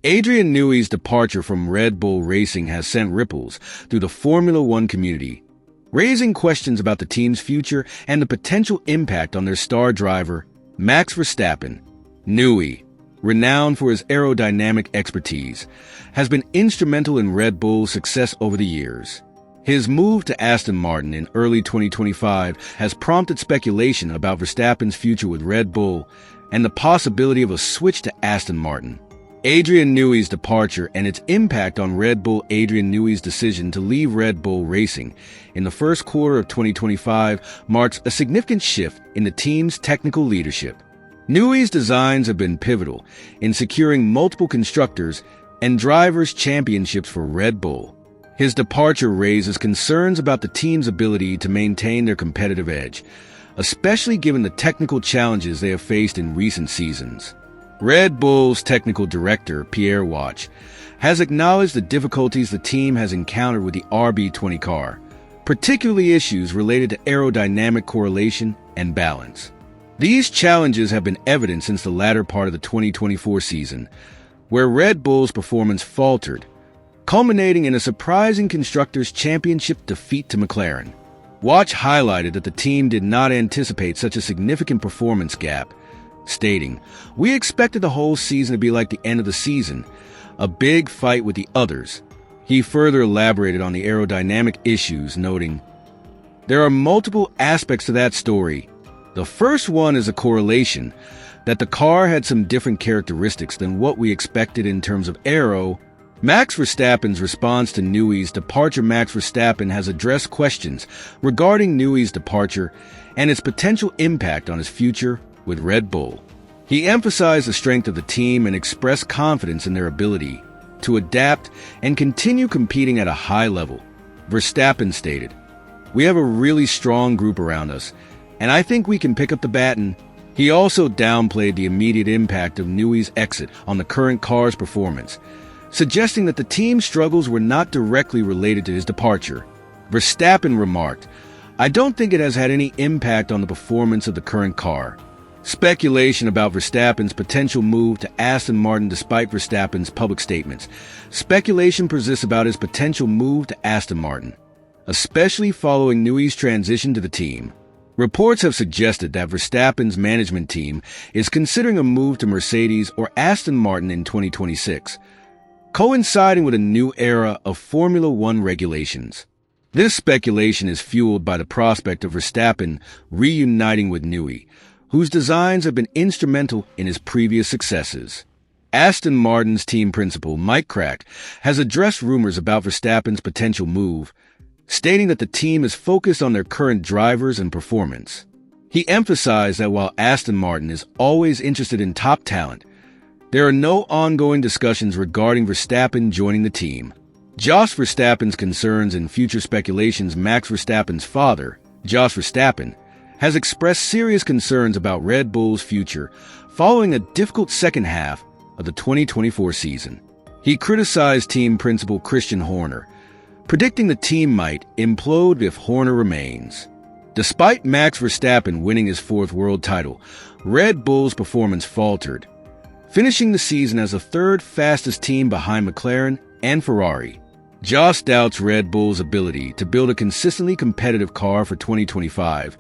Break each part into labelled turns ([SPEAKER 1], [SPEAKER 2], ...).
[SPEAKER 1] Adrian Newey's departure from Red Bull Racing has sent ripples through the Formula One community, raising questions about the team's future and the potential impact on their star driver, Max Verstappen. Newey, renowned for his aerodynamic expertise, has been instrumental in Red Bull's success over the years. His move to Aston Martin in early 2025 has prompted speculation about Verstappen's future with Red Bull and the possibility of a switch to Aston Martin. Adrian Newey's departure and its impact on Red Bull. Adrian Newey's decision to leave Red Bull Racing in the first quarter of 2025 marks a significant shift in the team's technical leadership. Newey's designs have been pivotal in securing multiple constructors and drivers' championships for Red Bull. His departure raises concerns about the team's ability to maintain their competitive edge, especially given the technical challenges they have faced in recent seasons. Red Bull's technical director, Pierre Wacht, has acknowledged the difficulties the team has encountered with the RB20 car, particularly issues related to aerodynamic correlation and balance. These challenges have been evident since the latter part of the 2024 season, where Red Bull's performance faltered, culminating in a surprising Constructors' Championship defeat to McLaren. Wacht highlighted that the team did not anticipate such a significant performance gap, stating, "We expected the whole season to be like the end of the season, a big fight with the others." He further elaborated on the aerodynamic issues, noting, "There are multiple aspects to that story. The first one is a correlation, that the car had some different characteristics than what we expected in terms of aero." Max Verstappen's response to Newey's departure. Max Verstappen has addressed questions regarding Newey's departure and its potential impact on his future with Red Bull. He emphasized the strength of the team and expressed confidence in their ability to adapt and continue competing at a high level. Verstappen stated, "We have a really strong group around us, and I think we can pick up the baton." He also downplayed the immediate impact of Newey's exit on the current car's performance, suggesting that the team's struggles were not directly related to his departure. Verstappen remarked, "I don't think it has had any impact on the performance of the current car." Speculation about Verstappen's potential move to Aston Martin. Despite Verstappen's public statements, speculation persists about his potential move to Aston Martin, especially following Newey's transition to the team. Reports have suggested that Verstappen's management team is considering a move to Mercedes or Aston Martin in 2026, coinciding with a new era of Formula One regulations. This speculation is fueled by the prospect of Verstappen reuniting with Newey, whose designs have been instrumental in his previous successes. Aston Martin's team principal, Mike Crack, has addressed rumors about Verstappen's potential move, stating that the team is focused on their current drivers and performance. He emphasized that while Aston Martin is always interested in top talent, there are no ongoing discussions regarding Verstappen joining the team. Jos Verstappen's concerns and future speculations. Max Verstappen's father, Jos Verstappen, has expressed serious concerns about Red Bull's future following a difficult second half of the 2024 season. He criticized team principal Christian Horner, predicting the team might implode if Horner remains. Despite Max Verstappen winning his fourth world title, Red Bull's performance faltered, finishing the season as the third fastest team behind McLaren and Ferrari. Jos doubts Red Bull's ability to build a consistently competitive car for 2025,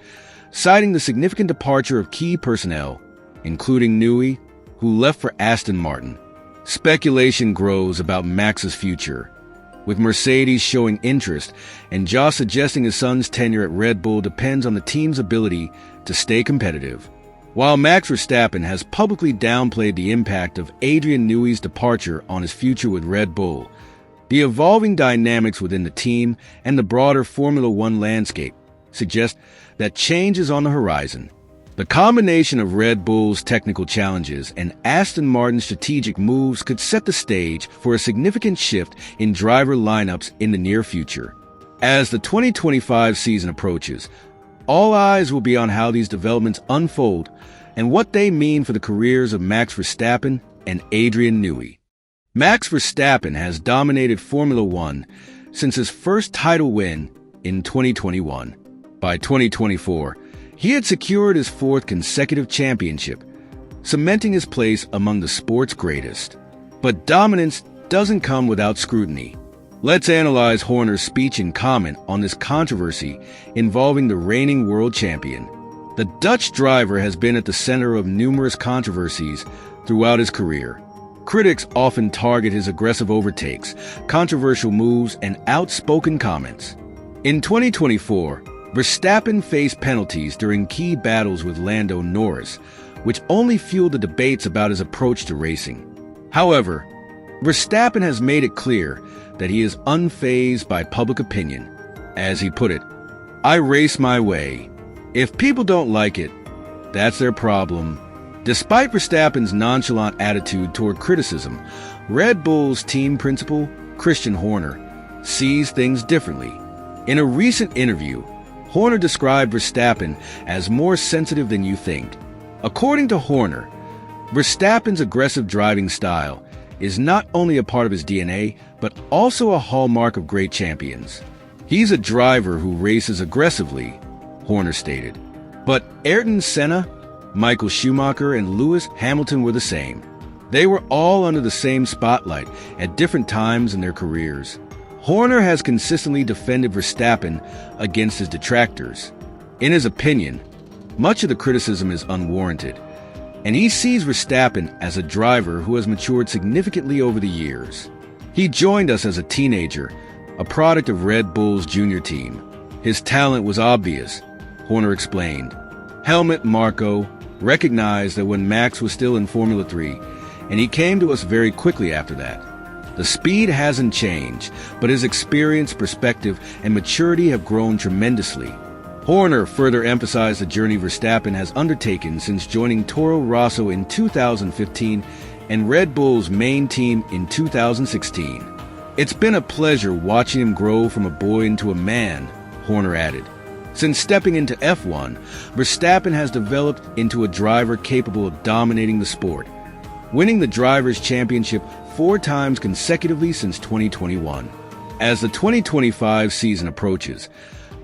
[SPEAKER 1] citing the significant departure of key personnel, including Newey, who left for Aston Martin. Speculation grows about Max's future, with Mercedes showing interest and Jos suggesting his son's tenure at Red Bull depends on the team's ability to stay competitive. While Max Verstappen has publicly downplayed the impact of Adrian Newey's departure on his future with Red Bull, the evolving dynamics within the team and the broader Formula One landscape suggest that change is on the horizon. The combination of Red Bull's technical challenges and Aston Martin's strategic moves could set the stage for a significant shift in driver lineups in the near future. As the 2025 season approaches, all eyes will be on how these developments unfold and what they mean for the careers of Max Verstappen and Adrian Newey. Max Verstappen has dominated Formula One since his first title win in 2021. By 2024, he had secured his fourth consecutive championship, cementing his place among the sport's greatest. But dominance doesn't come without scrutiny. Let's analyze Horner's speech and comment on this controversy involving the reigning world champion. The Dutch driver has been at the center of numerous controversies throughout his career. Critics often target his aggressive overtakes, controversial moves, and outspoken comments. In 2024, Verstappen faced penalties during key battles with Lando Norris, which only fueled the debates about his approach to racing. However, Verstappen has made it clear that he is unfazed by public opinion. As he put it, "I race my way. If people don't like it, that's their problem." Despite Verstappen's nonchalant attitude toward criticism, Red Bull's team principal, Christian Horner, sees things differently. In a recent interview, Horner described Verstappen as more sensitive than you think. According to Horner, Verstappen's aggressive driving style is not only a part of his DNA, but also a hallmark of great champions. "He's a driver who races aggressively," Horner stated. But Ayrton Senna, Michael Schumacher, and Lewis Hamilton were the same. They were all under the same spotlight at different times in their careers. Horner has consistently defended Verstappen against his detractors. In his opinion, much of the criticism is unwarranted, and he sees Verstappen as a driver who has matured significantly over the years. He joined us as a teenager, a product of Red Bull's junior team. His talent was obvious, Horner explained. Helmut Marko recognized that when Max was still in Formula 3, and he came to us very quickly after that. The speed hasn't changed, but his experience, perspective, and maturity have grown tremendously. Horner further emphasized the journey Verstappen has undertaken since joining Toro Rosso in 2015 and Red Bull's main team in 2016. "It's been a pleasure watching him grow from a boy into a man," Horner added. Since stepping into F1, Verstappen has developed into a driver capable of dominating the sport, winning the Drivers' Championship 4 times consecutively since 2021. As the 2025 season approaches,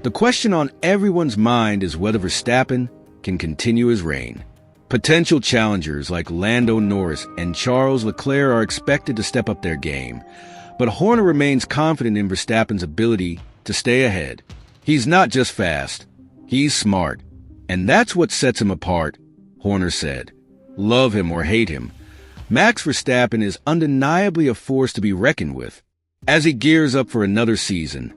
[SPEAKER 1] the question on everyone's mind is whether Verstappen can continue his reign. Potential challengers like Lando Norris and Charles Leclerc are expected to step up their game, but Horner remains confident in Verstappen's ability to stay ahead. He's not just fast, he's smart, and that's what sets him apart, Horner said. Love him or hate him, Max Verstappen is undeniably a force to be reckoned with. As he gears up for another season,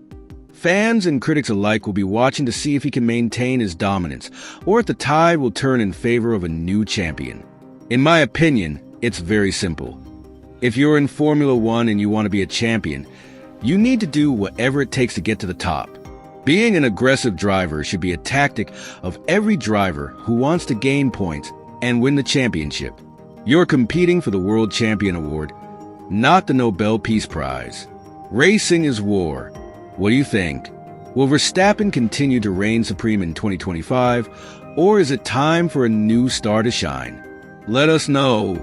[SPEAKER 1] fans and critics alike will be watching to see if he can maintain his dominance, or if the tide will turn in favor of a new champion. In my opinion, it's very simple. If you're in Formula One and you want to be a champion, you need to do whatever it takes to get to the top. Being an aggressive driver should be a tactic of every driver who wants to gain points and win the championship. You're competing for the World Champion Award, not the Nobel Peace Prize. Racing is war. What do you think? Will Verstappen continue to reign supreme in 2025, or is it time for a new star to shine? Let us know.